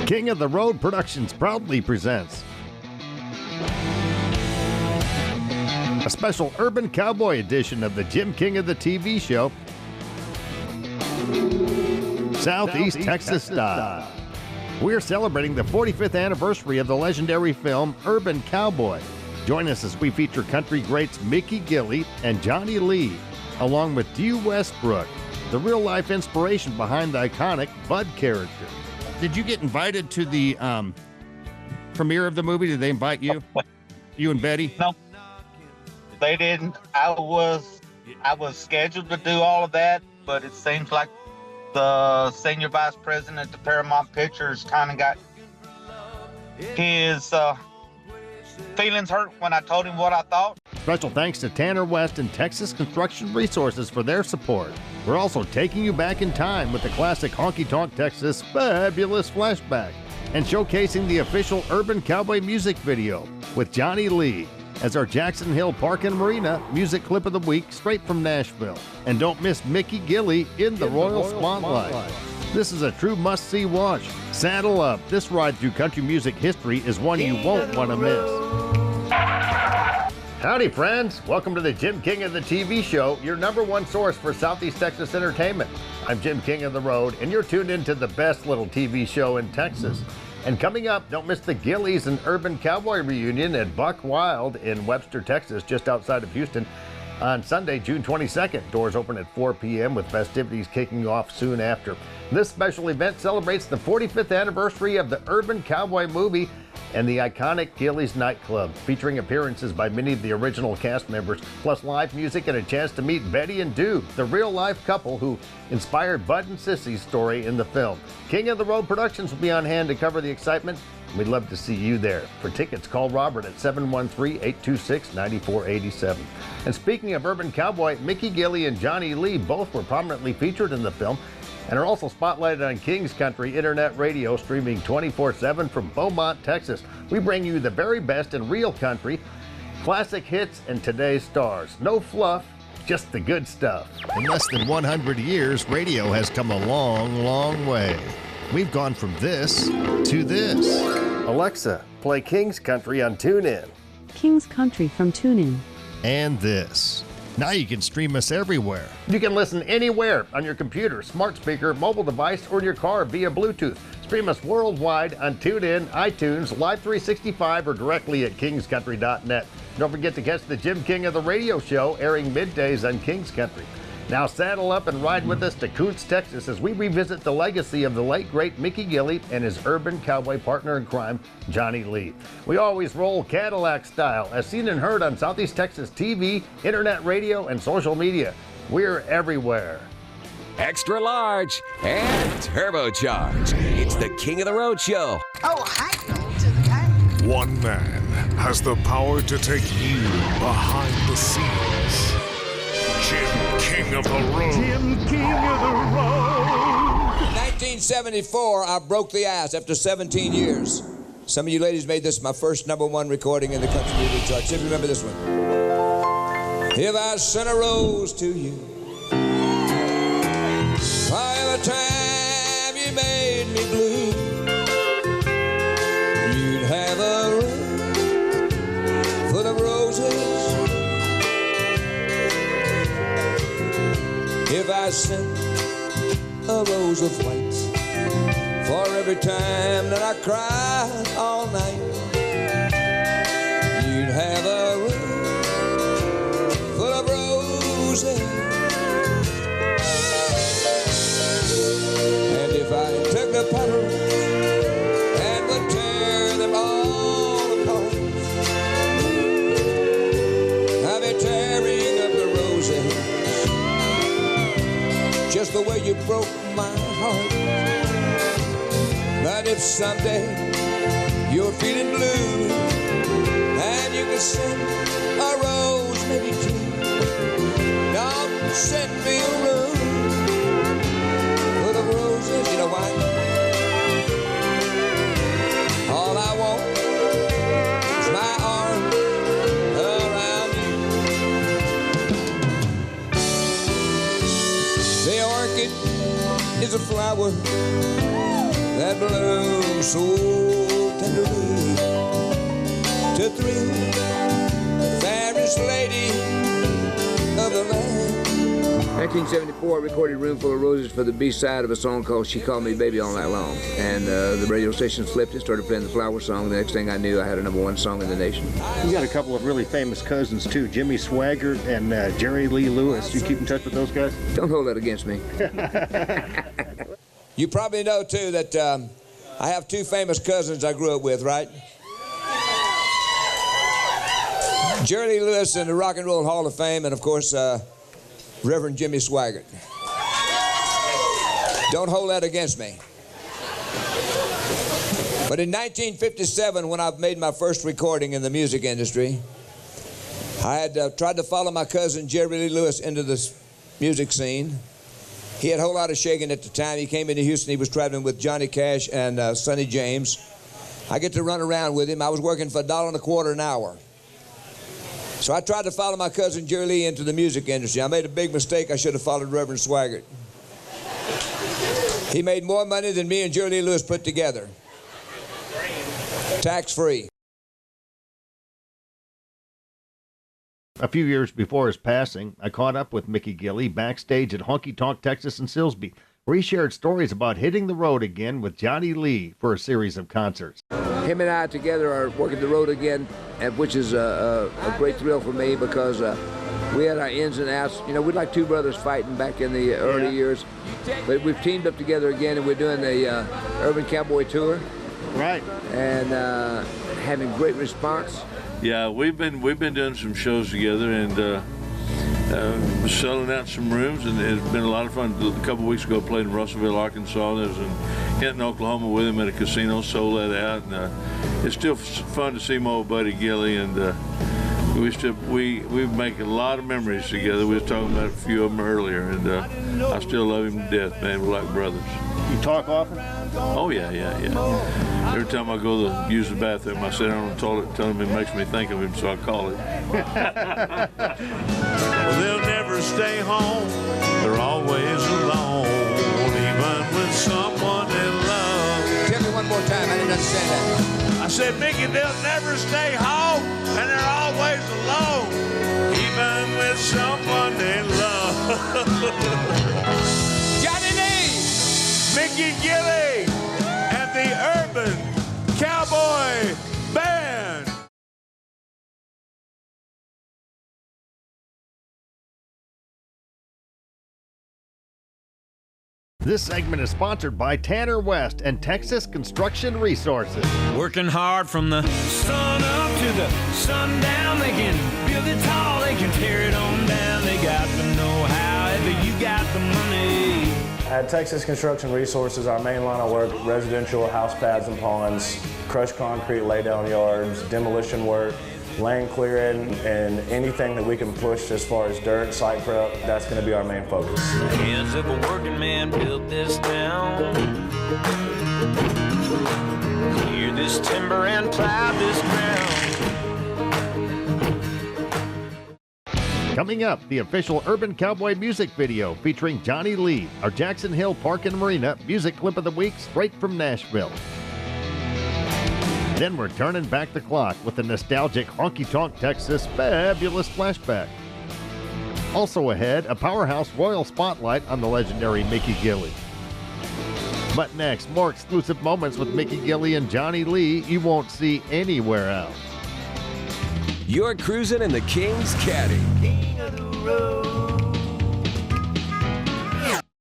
King of the Road Productions proudly presents a special Urban Cowboy edition of the Jim King of the TV show, Southeast Texas Style. We're celebrating the 45th anniversary of the legendary film Urban Cowboy. Join us as we feature country greats Mickey Gilley and Johnny Lee, along with Dew Westbrook, the real-life inspiration behind the iconic Bud character. Did you get invited to the premiere of the movie? Did they invite you? You and Betty? No, they didn't. I was scheduled to do all of that, but it seems like the senior vice president at the Paramount Pictures kind of got his feelings hurt when I told him what I thought. Special thanks to Tanner West and Texas Construction Resources for their support. We're also taking you back in time with the classic Honky Tonk Texas Fabulous Flashback and showcasing the official Urban Cowboy music video with Johnny Lee as our Jackson Hill Park and Marina music clip of the week straight from Nashville. And don't miss Mickey Gilley in the Royal Spotlight. This is a true must-see watch. Saddle up. This ride through country music history is one you won't want to miss. Howdy, friends. Welcome to the Jim King of the TV show, your #1 source for Southeast Texas entertainment. I'm Jim King of the Road, and you're tuned into the best little TV show in Texas. And coming up, don't miss the Gilleys and Urban Cowboy reunion at Buck Wild in Webster, Texas, just outside of Houston, on Sunday, June 22nd. Doors open at 4 p.m. with festivities kicking off soon after. This special event celebrates the 45th anniversary of the Urban Cowboy movie and the iconic Gilley's nightclub, featuring appearances by many of the original cast members, plus live music and a chance to meet Betty and Dew, the real-life couple who inspired Bud and Sissy's story in the film. King of the Road Productions will be on hand to cover the excitement. We'd love to see you there. For tickets, call Robert at 713-826-9487. And speaking of Urban Cowboy, Mickey Gilley and Johnny Lee both were prominently featured in the film and are also spotlighted on King's Country Internet Radio, streaming 24/7 from Beaumont, Texas. We bring you the very best in real country, classic hits, and today's stars. No fluff, just the good stuff. In less than 100 years, radio has come a long, long way. We've gone from this to this. Alexa, play King's Country on TuneIn. King's Country from TuneIn. And this. Now you can stream us everywhere. You can listen anywhere on your computer, smart speaker, mobile device, or in your car via Bluetooth. Stream us worldwide on TuneIn, iTunes, Live 365, or directly at kingscountry.net. Don't forget to catch the Jim King of the Radio show, airing middays on King's Country. Now saddle up and ride with us to Coots, Texas, as we revisit the legacy of the late, great Mickey Gilley and his Urban Cowboy partner in crime, Johnny Lee. We always roll Cadillac style, as seen and heard on Southeast Texas TV, internet radio, and social media. We're everywhere. Extra large and turbocharged. It's the King of the Road show. Oh, hi, to the game. One man has the power to take you behind the scenes. Jim King of the Road. Jim King of the Road. 1974, I broke the ice after 17 years. Some of you ladies made this my first #1 recording in the country music charts. If you remember this one. If I sent a rose to you, by the time you made me blue, you'd have a room full of roses. If I sent a rose of white for every time that I cried all night, you'd have a room full of roses. And if I took the petals and would tear them all apart, I'd be tearing up the roses just the way you broke my heart. But if someday you're feeling blue and you can send a rose, maybe two, don't send me a rose full of roses. You know why? All I want is my arms around you. The orchid is a flower that blooms room so tenderly to thrill the fairest lady of the land. 1974, I recorded Room Full of Roses for the B-side of a song called She Called Me Baby All Night Long. And the radio station flipped it, started playing the Flower Song. The next thing I knew, I had a #1 song in the nation. You got a couple of really famous cousins, too. Jimmy Swaggart and Jerry Lee Lewis. You keep in touch with those guys? Don't hold that against me. You probably know, too, that I have 2 famous cousins I grew up with, right? Jerry Lee Lewis in the Rock and Roll Hall of Fame, and, of course, Reverend Jimmy Swaggart. Don't hold that against me. But in 1957, when I made my first recording in the music industry, I had tried to follow my cousin Jerry Lee Lewis into the music scene. He had a whole lot of shaking at the time. He came into Houston. He was traveling with Johnny Cash and Sonny James. I get to run around with him. I was working for $1.25 an hour. So I tried to follow my cousin Jerry Lee into the music industry. I made a big mistake. I should have followed Reverend Swaggart. He made more money than me and Jerry Lee Lewis put together. Tax-free. A few years before his passing, I caught up with Mickey Gilley backstage at Honky Tonk Texas in Silsbee, where he shared stories about hitting the road again with Johnny Lee for a series of concerts. Him and I together are working the road again, which is a great thrill for me because we had our ins and outs. You know, we'd like 2 brothers fighting back in the early years, but we've teamed up together again, and we're doing the Urban Cowboy tour. Right. And having great response. Yeah, we've been doing some shows together and selling out some rooms, and it's been a lot of fun. A couple of weeks ago, I played in Russellville, Arkansas. I was in Hinton, Oklahoma with him at a casino, sold that out, and it's still fun to see my old buddy Gilley, and we make a lot of memories together. We were talking about a few of them earlier, and I still love him to death, man. We're like brothers. You talk often? Oh, yeah. Every time I go to use the bathroom, I sit down on the toilet and tell him it makes me think of him, so I call it. Well, they'll never stay home. They're always alone, even with someone they love. Tell me one more time. I didn't understand that. I said, Mickey, they'll never stay home, and they're always alone, even with someone they love. Johnny Lee! Mickey Gilley and the Urban Cowboy Band. This segment is sponsored by Tanner West and Texas Construction Resources. Working hard from the sun up to the sundown. They can build it tall, they can tear it on down. They got the know-how, but you got the money. At Texas Construction Resources, our main line of work, residential house pads and ponds, crushed concrete laydown yards, demolition work, land clearing, and anything that we can push as far as dirt, site prep, that's going to be our main focus. The hands of a working man built this town. Clear this timber and plow this ground. Coming up, the official Urban Cowboy music video featuring Johnny Lee, our Jackson Hill Park and Marina music clip of the week straight from Nashville. Then we're turning back the clock with the nostalgic Honky Tonk Texas fabulous flashback. Also ahead, a Powerhouse Royal Spotlight on the legendary Mickey Gilley. But next, more exclusive moments with Mickey Gilley and Johnny Lee you won't see anywhere else. You're cruising in the King's Caddy. King of the road.